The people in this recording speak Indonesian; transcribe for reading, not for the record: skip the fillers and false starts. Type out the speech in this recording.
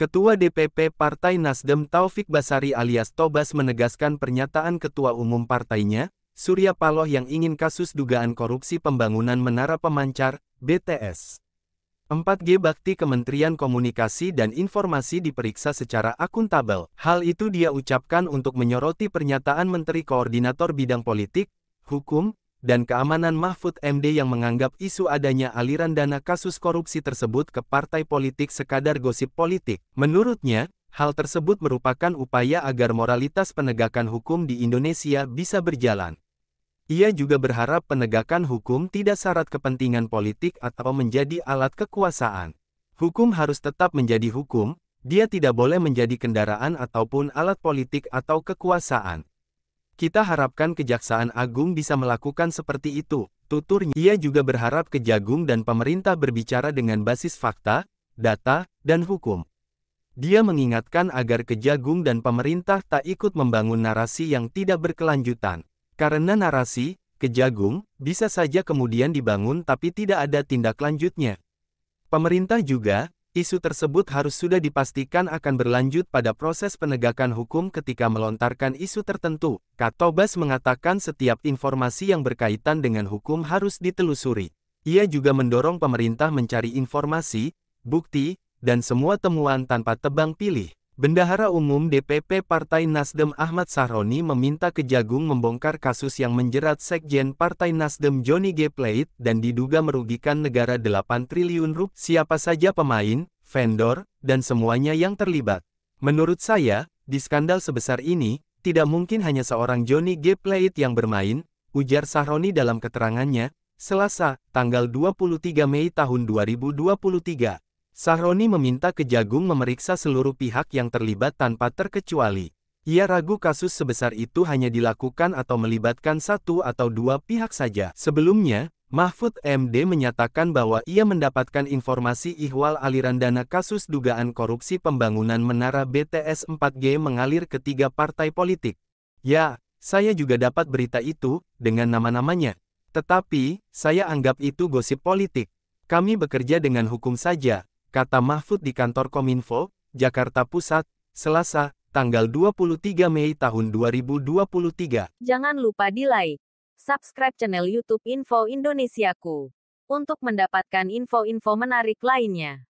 Ketua DPP Partai Nasdem Taufik Basari alias Tobas menegaskan pernyataan Ketua Umum partainya, Surya Paloh yang ingin kasus dugaan korupsi pembangunan Menara Pemancar, BTS. 4G Bakti Kementerian Komunikasi dan Informasi diperiksa secara akuntabel. Hal itu dia ucapkan untuk menyoroti pernyataan Menteri Koordinator Bidang Politik, Hukum, dan Keamanan Mahfud MD yang menganggap isu adanya aliran dana kasus korupsi tersebut ke partai politik sekadar gosip politik. Menurutnya, hal tersebut merupakan upaya agar moralitas penegakan hukum di Indonesia bisa berjalan. Ia juga berharap penegakan hukum tidak syarat kepentingan politik atau menjadi alat kekuasaan. Hukum harus tetap menjadi hukum, dia tidak boleh menjadi kendaraan ataupun alat politik atau kekuasaan. Kita harapkan Kejaksaan Agung bisa melakukan seperti itu, tuturnya. Ia juga berharap Kejagung dan pemerintah berbicara dengan basis fakta, data, dan hukum. Dia mengingatkan agar Kejagung dan pemerintah tak ikut membangun narasi yang tidak berkelanjutan. Karena narasi, Kejagung, bisa saja kemudian dibangun tapi tidak ada tindak lanjutnya. Pemerintah juga, isu tersebut harus sudah dipastikan akan berlanjut pada proses penegakan hukum ketika melontarkan isu tertentu. Tobas mengatakan setiap informasi yang berkaitan dengan hukum harus ditelusuri. Ia juga mendorong pemerintah mencari informasi, bukti, dan semua temuan tanpa tebang pilih. Bendahara Umum DPP Partai Nasdem Ahmad Sahroni meminta Kejagung membongkar kasus yang menjerat Sekjen Partai Nasdem Johnny G. Plate dan diduga merugikan negara 8 triliun rupiah. Siapa saja pemain, vendor, dan semuanya yang terlibat. Menurut saya, di skandal sebesar ini, tidak mungkin hanya seorang Johnny G. Plate yang bermain, ujar Sahroni dalam keterangannya, Selasa, tanggal 23 Mei tahun 2023. Sahroni meminta Kejagung memeriksa seluruh pihak yang terlibat tanpa terkecuali. Ia ragu kasus sebesar itu hanya dilakukan atau melibatkan satu atau dua pihak saja. Sebelumnya, Mahfud MD menyatakan bahwa ia mendapatkan informasi ihwal aliran dana kasus dugaan korupsi pembangunan Menara BTS 4G mengalir ke 3 partai politik. Ya, saya juga dapat berita itu, dengan nama-namanya. Tetapi, saya anggap itu gosip politik. Kami bekerja dengan hukum saja, kata Mahfud di kantor Kominfo, Jakarta Pusat, Selasa, tanggal 23 Mei tahun 2023. Jangan lupa di-like, subscribe channel YouTube Info Indonesiaku, untuk mendapatkan info-info menarik lainnya.